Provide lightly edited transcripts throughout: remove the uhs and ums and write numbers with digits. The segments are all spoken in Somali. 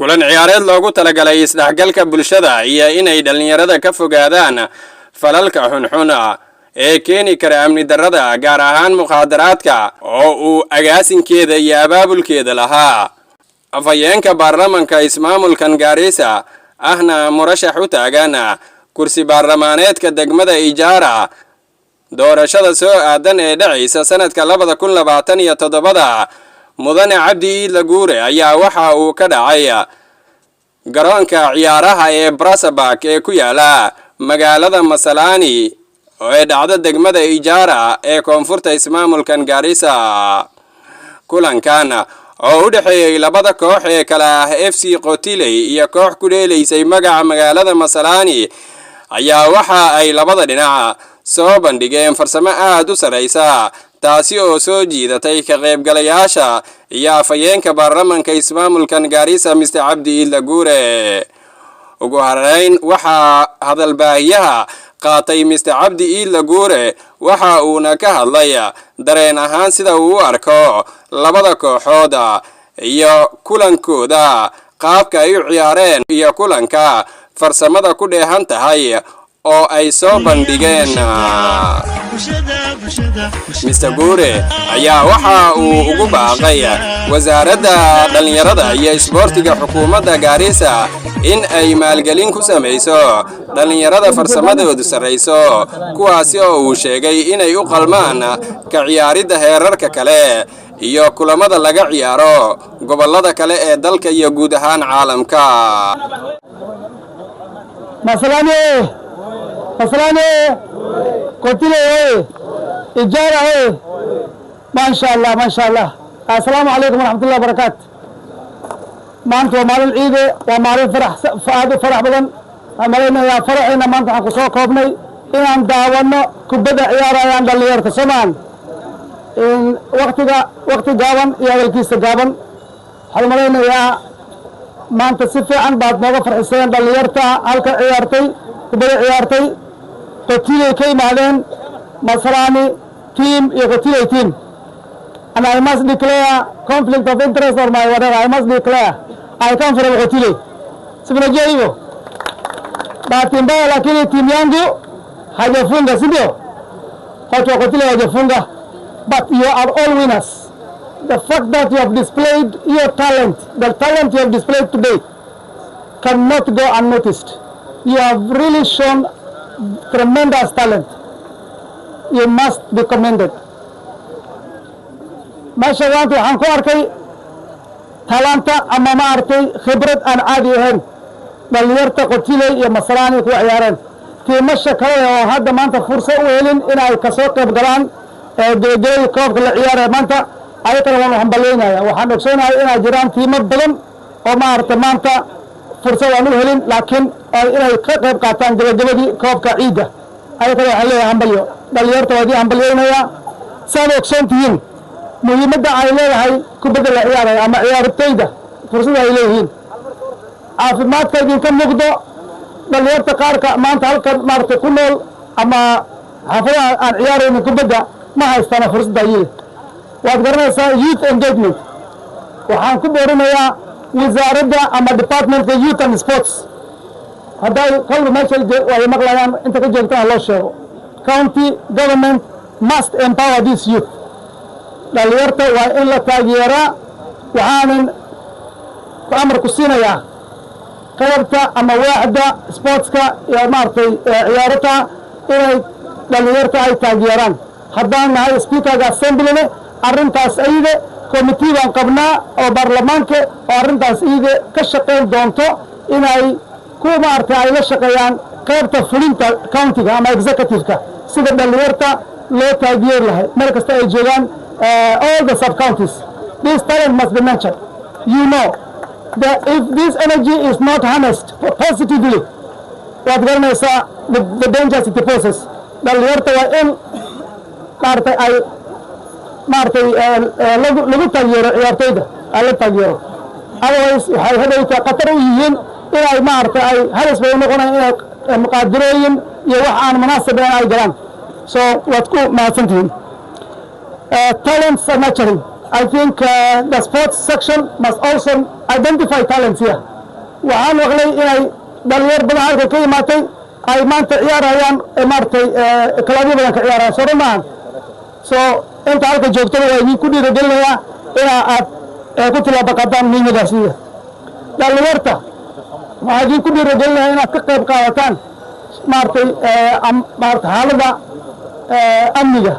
kulan ciyaareed loogu talagalay isdhexgalka bulshada iyo inay dhalinyarada ka fogaadaan falalka xunxun ee keeni kara amni darrada gaar ahaan muqaadaraadka oo uu agaasinkeeda iyo abaabulkeeda lahaa. Afayeenka Barlamaanka ismaamulkan Garissa ahna murashax u taagan kursi baarlamaaneedka degmada Ijaara doorashada soo aadan ee dhacaysa sanadka 2027 mudane Cabdi Laguure ayaa waxa uu ka dhacay garoonka ciyaaraha ee Barlamaanka ee ku yaala magaalada Masalani ee dhacda degmada Ijaara ee koonfurta ismaamulkan Garissa. Kulankan oo u dhaxeeyay labada koox ee kala ah FC Qabtay iyo koox ku dheelaysay magaca magaalada Masalani ayaa waxa ay labada dhinac soo bandhigeen farsamo aad u sareysa taasi oo soo jiidatay ka qaybgalayaasha iyo afayeenka Barlamaanka ismaamulkan Garissa Mr. Cabdi Laguure. ugu horeyn waxa hadal baahiyaha qaatay Mr. Cabdi Laguure waxa uuna ka hadlay dareen ahaan sida uu arko labada kooxood iyo kulankooda qaabka ay u ciyaareen iyo kulanka farsamada ku dheehan tahay oo ay soo bandhigeen. Mr. Gure ayaa waxa uu ugu baaqay wasaaradda dhalinyarada iyo isboortiga xukuumadda Garissa in ay maalgelin ku sameyso dhalinyarada farsamadoodu sareyso kuwaasi oo uu sheegay inay u qalmaan ka ciyaaridda heerarka kale iyo kulamada laga ciyaaro gobolada kale ee dalka iyo guud ahaan caalamka. Masalani Qabtay Ijaara ما شاء الله السلام عليكم ورحمة الله وبركاته. maanta waa maalin ciide waa maalin farax badan amaleyna ya faraxina maanta waxaan ku soo koobnay inaan daawano kubada ciyaarayaan dhalinyarada Soomaal in waqti gaaban iyo hadalkiisa gaaban waxaan maleynayaa maanta si fiican baad nooga farxiseen dhalinyarta halka ciyaartay kubada ciyaartay Qabtay ka yimaadeen Masalani team iyo Qabtay team. And I must declare conflict of interest or my whatever. I must declare I come from Qabtay. Sibinaje hiyo. Bahati mbaya lakini timu yangu hajafunga, si ndio? Watu wa Qabtay hajafunga. But you are all winners. The fact that you have displayed your talent, the talent you have displayed today cannot go unnoticed. You have really shown tremendous talent. You must be commended. meesha waxaan ku arkay talanta ama ma artay khibrad aan caadi ahayn dhalinyarta Qabtay iyo Masalani ku ciyaareen tiimasha kale oo hadda maanta fursad u helin inay ka soo qayb galaan geegeey koobka la ciyaaray maanta ayagana waan hambalyeynaya waxaan ogsoonahay inay jiraan tiimo badan oo ma artay maanta fursad aan u helin laakiin inay ka qayb qaataan gabadhii koobka ciida ayagana waxaan leeyahay hambalyo dhalinyarta waa hambalyeynaya saan ogsoontihiin muhiimadda ay leedahay kubada la ciyaaray ama ciyaartooyda fursad ay leeyihiin caafimaadka idinka muuqdo dhalinyarta qaarka maanta halkan maartay ku nool ama xaafadaha aan ciyaaraynin kubada ma haystaan fursad ay waad garanaysaa youth engagement waxaan ku boorinayaa wasaaradda ama departmentka youth and sports hadday kalba meesha ay maqlayaan inta ka joogtaan loo sheego county government must empower this youth. dhalinyarta waa in la taageeraa waxaanan ku amar ku siinayaa qaybta ama waaxda sportska iyo maartay ciyaarta inay dhalinyarta ay taageeraan haddaan nahay speakerga assemblyne arrintaas ayde committee baan qabnaa oo baarlamaanka oo arrintaas ayde ka shaqeyn doonto inay ku maartay ay la shaqeeyaan qaybta fulinta countyga ama executive-ka sida dhalinyarta loo taageer lahay meel kasta ay joogaan. All the sub-counties, this talent must be nurtured. You know that if this energy is not harnessed positively, what the dangers it poses. dhalinyarta waa in maartay ay maartay lagu taageero ciyaartooyda ay la taageero otherwise waxay hadayta qatar u yihiin inay maartay ay halis bay noqonayaan inay muqaadirooyin iyo wax aan munaasab ahayn ay galaan. So waad ku mahadsantihiin. Talents are nurturing. I think the sports section must also identify talents here. waxaan maqlay inay dhalinyar badan halka ka imaatay ay maanta ciyaarayaan maartay kalaabyo badan ka ciyaarayaan soo maahan soo inta halka joogtada waa idinku dhiirigelinayaa inaa aad ku tilaabaqadaan muhiimadaasiya dhalinyarta waxaa idinku dhiirigelinayaa inaad ka qayb qaadataan maartay xaalada amniga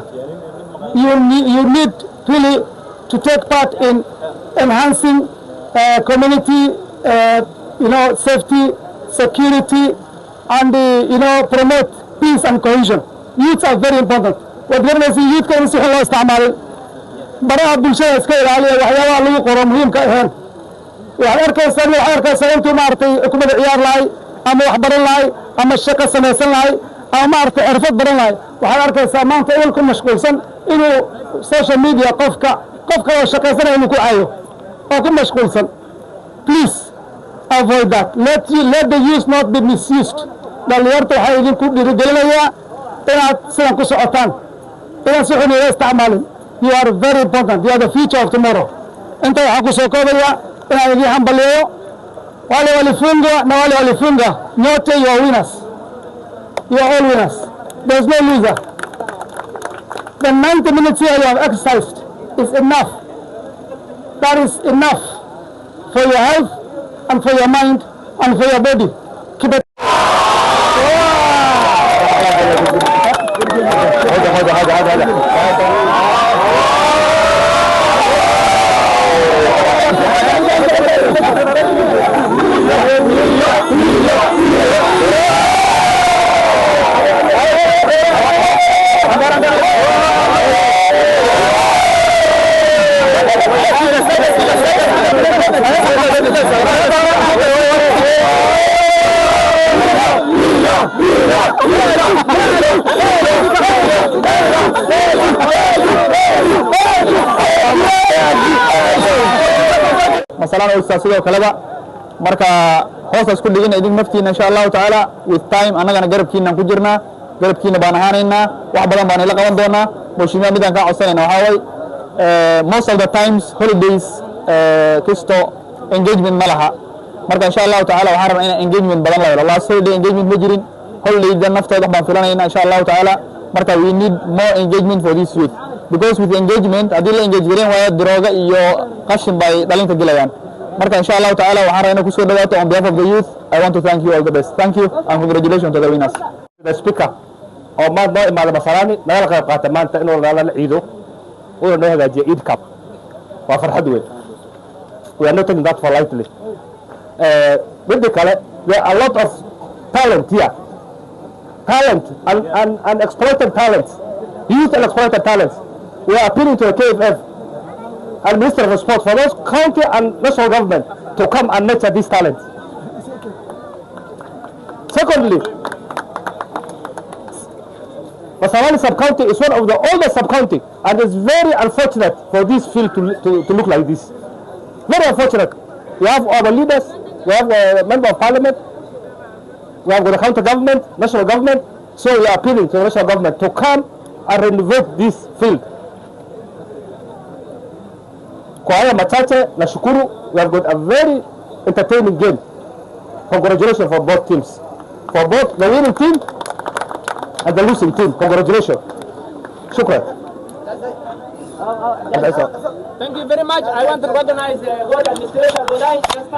you need really to take part in enhancing community safety, security, and promote peace and cohesion. Youths are very important. What youth can see how isticmaalin baraha bulshada iska ilaaliya waxyaabaha lagu qoro muhiimka ahayn waxaad arkaysaa intuu maartay kubada ciyaar lahay ama wax baran lahay ama shaqo samaysan lahay ama maartay xirfad baran lahay waxaad arkaysaa maanta il ku mashquulsan inuu social media qofka oo shaqaysanaya inuu ku caayo oo ku mashquulsan. Please avoid that. Let the youth not be misused. dhalinyarta waxaa idinku dhiirigelinayaa inaad sidan ku socotaan inaad si xun ila isticmaalin. You are very important. You are the future of tomorrow. Inta waxaan ku soo koobaya inaan idin hambaliyeeyo wale walifunga na wale walifunga nyote you are winners. You are all winners. There is no loser. The 90 minutes here you have exercised is enough. That is enough for your health and for your mind and for your body. Keep it. Masalani ustaas sidoo kaleba marka hoos isku dhigina idin naftiina insha Allah taala with time anagana garabkiina ku jirnaa garabkiina baan ahaanaynaa wax badan baan ila qaban doonaa bulshada midaan ka codsanayna waxa way most of the times holidays kisto engagement malaha marka insha Allah taala waxaan rabaa in engagement badan la helo last holiday engagement ma jirin holiday naftooda baan filanayna insha Allah taala marka we need more engagement for this youth because with engagement hadii la engage gareyn waayo droga iyo qashin bay dhalinta gelayaan marka insha Allah taala waxaan rabaa ku soo dhawaato on behalf of the youth I want to thank you all the best thank you and congratulations to the winners. The speaker oo maanta noo imaada Masalani naga qayb qaata maanta inuu la ciido oo noo hagaajiyo Eid Cup waa farxad weyn. We are not taking that for lightly. With the color, there are a lot of talent here. Talent and exploited talents. Youth and exploited talents. We are appealing to the KFF and Minister of Sport for those county and national government to come and nurture these talents. Secondly, Masalani sub-county is one of the oldest sub-county and it's very unfortunate for this field to look like this. Very unfortunate. We have our leaders, we have a member of parliament, we have the county government, national government, so we are appealing to the national government to come and renovate this field. Kwa haya machache na shukuru, we have got a very entertaining game. Congratulations for both teams. For both the winning team and the losing team. Congratulations. Shukran. Thank you very much. I want to recognize the whole administration today.